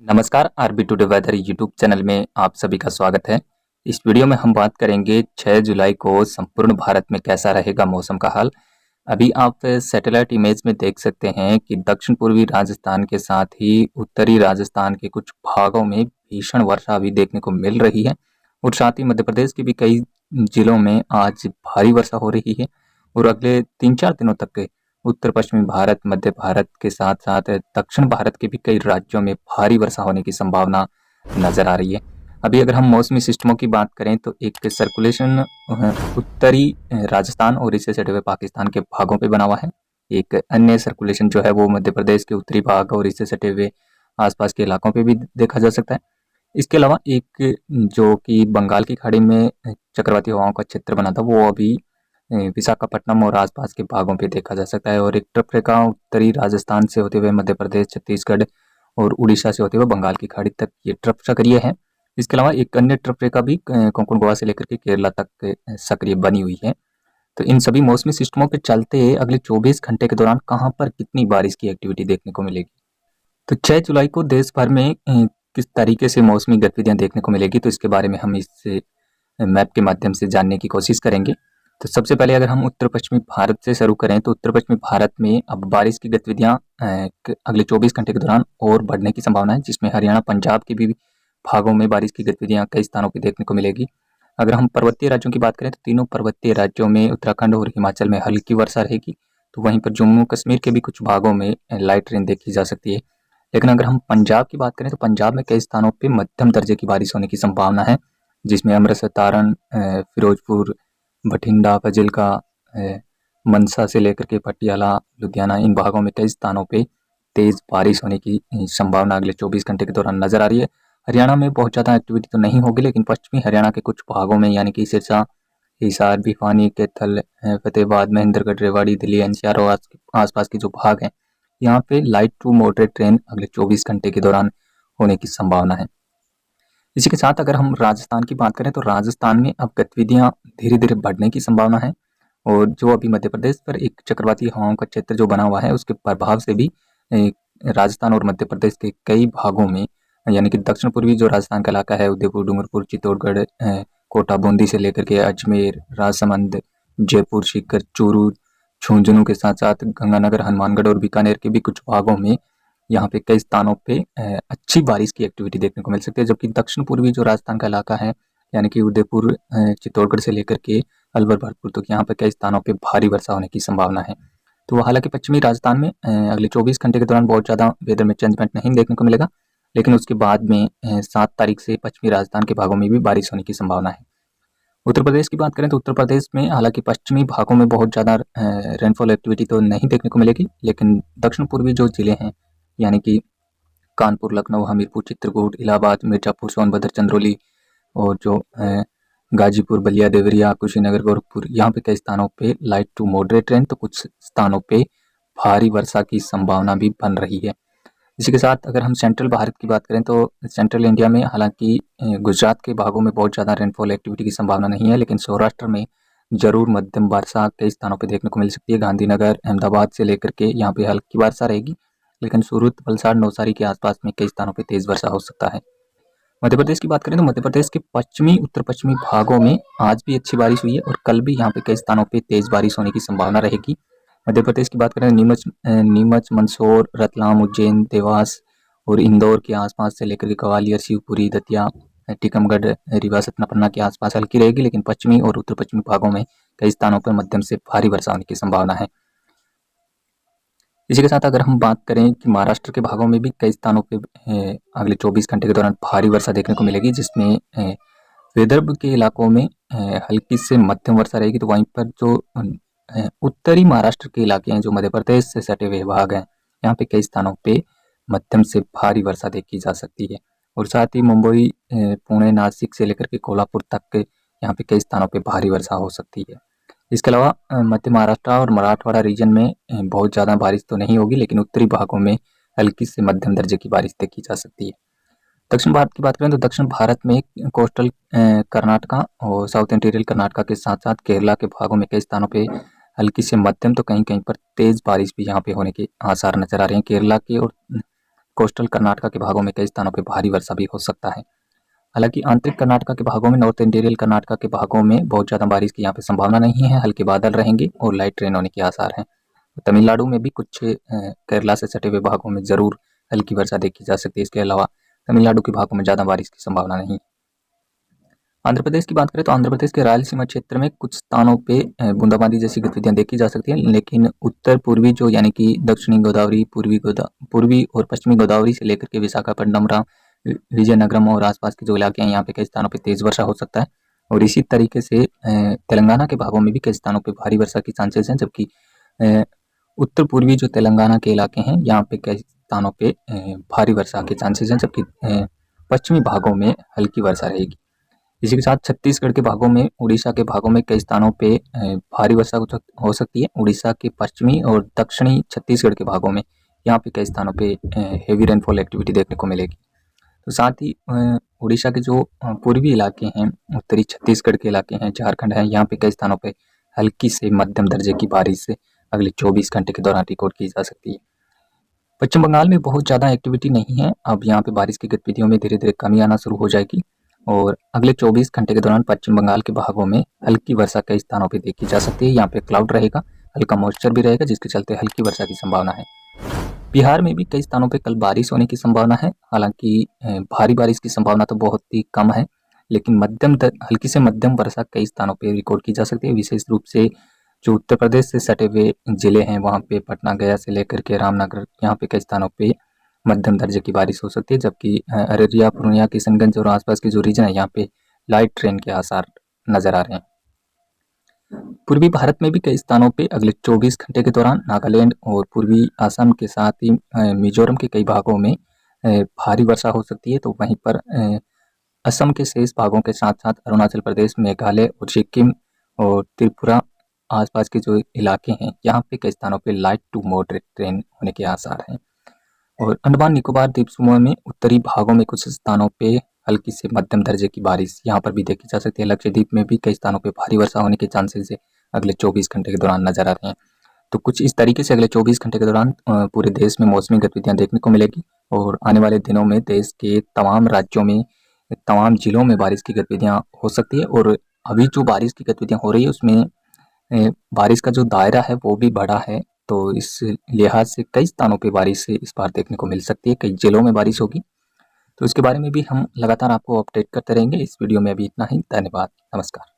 नमस्कार, RB today weather YouTube channel में आप सभी का स्वागत है। इस वीडियो में हम बात करेंगे 6 जुलाई को संपूर्ण भारत में कैसा रहेगा मौसम का हाल। अभी आप सैटेलाइट इमेज में देख सकते हैं कि दक्षिण पूर्वी राजस्थान के साथ ही उत्तरी राजस्थान के कुछ भागों में भीषण वर्षा अभी देखने को मिल रही है और साथ ही मध्य प्रदेश के भी कई जिलों में आज भारी वर्षा हो रही है और अगले 3-4 दिनों तक उत्तर पश्चिमी भारत, मध्य भारत के साथ साथ दक्षिण भारत के भी कई राज्यों में भारी वर्षा होने की संभावना नजर आ रही है। अभी अगर हम मौसमी सिस्टमों की बात करें तो एक सर्कुलेशन उत्तरी राजस्थान और इससे सटे हुए पाकिस्तान के भागों पे बना हुआ है। एक अन्य सर्कुलेशन जो है वो मध्य प्रदेश के उत्तरी भाग और इससे सटे हुए आसपास के इलाकों पे भी देखा जा सकता है। इसके अलावा एक जो कि बंगाल की खाड़ी में चक्रवाती हवाओं का क्षेत्र बना था वो अभी विशाखापट्टनम और आसपास के भागों पे देखा जा सकता है और एक ट्रफ रेखा उत्तरी राजस्थान से होते हुए मध्य प्रदेश, छत्तीसगढ़ और उड़ीसा से होते हुए बंगाल की खाड़ी तक ये ट्रफ सक्रिय है। इसके अलावा एक अन्य ट्रफ रेखा भी कोंकण गोवा से लेकर के केरला तक सक्रिय बनी हुई है। तो इन सभी मौसमी सिस्टमों के चलते अगले 24 घंटे के दौरान कहाँ पर कितनी बारिश की एक्टिविटी देखने को मिलेगी। तो 6 जुलाई को देश भर में किस तरीके से मौसमी गतिविधियां देखने को मिलेगी, तो इसके बारे में हम इस मैप के माध्यम से जानने की कोशिश करेंगे। तो सबसे पहले अगर हम उत्तर पश्चिमी भारत से शुरू करें तो उत्तर पश्चिमी भारत में अब बारिश की गतिविधियां अगले 24 घंटे के दौरान और बढ़ने की संभावना है, जिसमें हरियाणा, पंजाब के भी भागों में बारिश की गतिविधियां कई स्थानों पर देखने को मिलेगी। अगर हम पर्वतीय राज्यों की बात करें तो तीनों पर्वतीय राज्यों में उत्तराखंड और हिमाचल में हल्की वर्षा रहेगी, तो वहीं पर जम्मू कश्मीर के भी कुछ भागों में लाइट रेन देखी जा सकती है। लेकिन अगर हम पंजाब की बात करें तो पंजाब में कई स्थानों पर मध्यम दर्जे की बारिश होने की संभावना है, जिसमें अमृतसर, तारण, फिरोजपुर, बठिंडा, फाजिल्का, मनसा से लेकर के पटियाला, लुधियाना, इन भागों में कई स्थानों पे तेज बारिश होने की संभावना अगले 24 घंटे के दौरान नजर आ रही है। हरियाणा में बहुत ज़्यादा एक्टिविटी तो नहीं होगी, लेकिन पश्चिमी हरियाणा के कुछ भागों में यानी कि सिरसा, हिसार, भिवानी, कैथल, फतेहाबाद, महेंद्रगढ़, रेवाड़ी, दिल्ली एनसीआर और आसपास के जो भाग हैं यहाँ पे लाइट टू मॉडरेट रेन अगले 24 घंटे के दौरान होने की संभावना है। इसी के साथ अगर हम राजस्थान की बात करें तो राजस्थान में अब गतिविधियां धीरे धीरे बढ़ने की संभावना है और जो अभी मध्य प्रदेश पर एक चक्रवाती हवाओं का क्षेत्र जो बना हुआ है उसके प्रभाव से भी राजस्थान और मध्य प्रदेश के कई भागों में यानी कि दक्षिण पूर्वी जो राजस्थान का इलाका है, उदयपुर, डूंगरपुर, चित्तौड़गढ़, कोटा, बूंदी से लेकर के अजमेर, राजसमंद, जयपुर, सीकर, चूरू, झुंझुनू के साथ साथ गंगानगर, हनुमानगढ़ और बीकानेर के भी कुछ भागों में यहाँ पे कई स्थानों पे अच्छी बारिश की एक्टिविटी देखने को मिल सकती है। जबकि दक्षिण पूर्वी जो राजस्थान का इलाका है यानी कि उदयपुर, चित्तौड़गढ़ से लेकर के अलवर, भरतपुर तक यहाँ पे कई स्थानों पे भारी वर्षा होने की संभावना है। तो हालांकि पश्चिमी राजस्थान में अगले 24 घंटे के दौरान बहुत ज़्यादा वेदर में चेंजमेंट नहीं देखने को मिलेगा, लेकिन उसके बाद में 7 तारीख से पश्चिमी राजस्थान के भागों में भी बारिश होने की संभावना है। उत्तर प्रदेश की बात करें तो उत्तर प्रदेश में हालांकि पश्चिमी भागों में बहुत ज़्यादा रेनफॉल एक्टिविटी तो नहीं देखने को मिलेगी, लेकिन दक्षिण पूर्वी जो जिले हैं यानी कि कानपुर, लखनऊ, हमीरपुर, चित्रकूट, इलाहाबाद, मिर्जापुर, सोनभद्र, चंदौली और जो गाजीपुर, बलिया, देवरिया, कुशीनगर, गोरखपुर, यहाँ पे कई स्थानों पे लाइट टू मॉडरेट रेन तो कुछ स्थानों पे भारी वर्षा की संभावना भी बन रही है। इसी के साथ अगर हम सेंट्रल भारत की बात करें तो सेंट्रल इंडिया में हालांकि गुजरात के भागों में बहुत ज़्यादा रेनफॉल एक्टिविटी की संभावना नहीं है, लेकिन सौराष्ट्र में जरूर मध्यम वर्षा कई स्थानों पर देखने को मिल सकती है। गांधीनगर, अहमदाबाद से लेकर के यहाँ पे हल्की वर्षा रहेगी, लेकिन सूरत, वलसाड़, नवसारी के आसपास में कई स्थानों पे तेज वर्षा हो सकता है। मध्य प्रदेश की बात करें तो मध्य प्रदेश के पश्चिमी, उत्तर पश्चिमी भागों में आज भी अच्छी बारिश हुई है और कल भी यहाँ पे कई स्थानों पे तेज बारिश होने की संभावना रहेगी। मध्य प्रदेश की बात करें तो नीमच, मंदसौर, रतलाम, उज्जैन, देवास और इंदौर के आसपास से लेकर के ग्वालियर, शिवपुरी, दतिया, टीकमगढ़, रीवा, सतना, के आसपास हल्की रहेगी, लेकिन पश्चिमी और उत्तर पश्चिमी भागों में कई स्थानों पर मध्यम से भारी वर्षा होने की संभावना है। इसी के साथ अगर हम बात करें कि महाराष्ट्र के भागों में भी कई स्थानों पे अगले 24 घंटे के दौरान भारी वर्षा देखने को मिलेगी, जिसमें विदर्भ के इलाकों में हल्की से मध्यम वर्षा रहेगी, तो वहीं पर जो उत्तरी महाराष्ट्र के इलाके हैं जो मध्य प्रदेश से सटे हुए भाग हैं यहाँ पे कई स्थानों पे मध्यम से भारी वर्षा देखी जा सकती है। और साथ ही मुंबई, पुणे, नासिक से लेकर के कोल्हापुर तक यहाँ पे कई स्थानों पे भारी वर्षा हो सकती है। इसके अलावा मध्य महाराष्ट्र और मराठवाड़ा रीजन में बहुत ज़्यादा बारिश तो नहीं होगी, लेकिन उत्तरी भागों में हल्की से मध्यम दर्जे की बारिश देखी जा सकती है। दक्षिण भारत की बात करें तो दक्षिण भारत में कोस्टल कर्नाटका और साउथ इंटीरियर कर्नाटका के साथ साथ केरला के भागों में कई स्थानों पे हल्की से मध्यम तो कहीं कहीं पर तेज बारिश भी यहाँ पे होने के आसार नजर आ रहे हैं। केरला के और कोस्टल कर्नाटका के भागों में कई स्थानों पर भारी वर्षा भी हो सकता है। हालांकि आंतरिक कर्नाटका के भागों में, नॉर्थ इंटीरियर कर्नाटका के भागों में बहुत ज़्यादा बारिश की यहाँ पे संभावना नहीं है। हल्के बादल रहेंगे और लाइट रेन होने के आसार हैं। तमिलनाडु में भी कुछ केरला से सटे हुए भागों में ज़रूर हल्की वर्षा देखी जा सकती है। इसके अलावा तमिलनाडु के भागों में ज़्यादा बारिश की संभावना नहीं है। आंध्र प्रदेश की बात करें तो आंध्र प्रदेश के रायलसीमा क्षेत्र में कुछ स्थानों पे बूंदाबांदी जैसी गतिविधियां देखी जा सकती हैं, लेकिन उत्तर पूर्वी जो यानी कि दक्षिणी गोदावरी, पूर्वी और पश्चिमी गोदावरी से लेकर के विशाखापट्टनम, विजयनगरम और आसपास के जो इलाके हैं यहाँ पे कई स्थानों पे तेज वर्षा हो सकता है। और इसी तरीके से तेलंगाना के भागों में भी कई स्थानों पे भारी वर्षा की चांसेस हैं, जबकि उत्तर पूर्वी जो तेलंगाना के इलाके हैं यहाँ पे कई स्थानों पे भारी वर्षा के चांसेस हैं, जबकि पश्चिमी भागों में हल्की वर्षा रहेगी। इसी के साथ छत्तीसगढ़ के भागों में, उड़ीसा के भागों में कई स्थानों पे भारी वर्षा हो सकती है। उड़ीसा के पश्चिमी और दक्षिणी छत्तीसगढ़ के भागों में यहाँ पे कई स्थानों पे हेवी रेनफॉल एक्टिविटी देखने को मिलेगी। तो साथ ही उड़ीसा के जो पूर्वी इलाके हैं, उत्तरी छत्तीसगढ़ के इलाके हैं, झारखंड है, यहाँ पे कई स्थानों पे हल्की से मध्यम दर्जे की बारिश से अगले 24 घंटे के दौरान रिकॉर्ड की जा सकती है। पश्चिम बंगाल में बहुत ज़्यादा एक्टिविटी नहीं है। अब यहाँ पे बारिश की गतिविधियों में धीरे धीरे कमी आना शुरू हो जाएगी और अगले 24 घंटे के दौरान पश्चिम बंगाल के भागों में हल्की वर्षा कई स्थानों पर देखी जा सकती है। यहाँ पे क्लाउड रहेगा, हल्का मॉइस्चर भी रहेगा, जिसके चलते हल्की वर्षा की संभावना है। बिहार में भी कई स्थानों पे कल बारिश होने की संभावना है। हालांकि भारी बारिश की संभावना तो बहुत ही कम है, लेकिन हल्की से मध्यम वर्षा कई स्थानों पे रिकॉर्ड की जा सकती है। विशेष रूप से जो उत्तर प्रदेश से सटे हुए जिले हैं वहाँ पे पटना, गया से लेकर के रामनगर, यहाँ पे कई स्थानों पे मध्यम दर्जे की बारिश हो सकती है, जबकि अररिया, पूर्णिया, किशनगंज और आसपास के जो रीजन है यहाँ पे लाइट रेन के आसार नजर आ रहे हैं। पूर्वी भारत में भी कई स्थानों पे अगले 24 घंटे के दौरान नागालैंड और पूर्वी असम के साथ ही मिजोरम के कई भागों में भारी वर्षा हो सकती है। तो वहीं पर असम के शेष भागों के साथ साथ अरुणाचल प्रदेश, मेघालय और सिक्किम और त्रिपुरा आसपास के जो इलाके हैं यहाँ पे कई स्थानों पे लाइट टू मॉडरेट रेन होने के आसार हैं। और अंडमान निकोबार द्वीप समूह में उत्तरी भागों में कुछ स्थानों पे हल्की से मध्यम दर्जे की बारिश यहाँ पर भी देखी जा सकती है। लक्षद्वीप में भी कई स्थानों पे भारी वर्षा होने के चांसेस अगले 24 घंटे के दौरान नजर आ रहे हैं। तो कुछ इस तरीके से अगले 24 घंटे के दौरान पूरे देश में मौसमी गतिविधियां देखने को मिलेगी और आने वाले दिनों में देश के तमाम राज्यों में, तमाम जिलों में बारिश की गतिविधियां हो सकती है। और अभी जो बारिश की गतिविधियां हो रही है उसमें बारिश का जो दायरा है वो भी बड़ा है। तो इस लिहाज से कई स्थानों पर बारिश इस बार देखने को मिल सकती है, कई जिलों में बारिश होगी। तो इसके बारे में भी हम लगातार आपको अपडेट करते रहेंगे। इस वीडियो में अभी इतना ही। धन्यवाद, नमस्कार।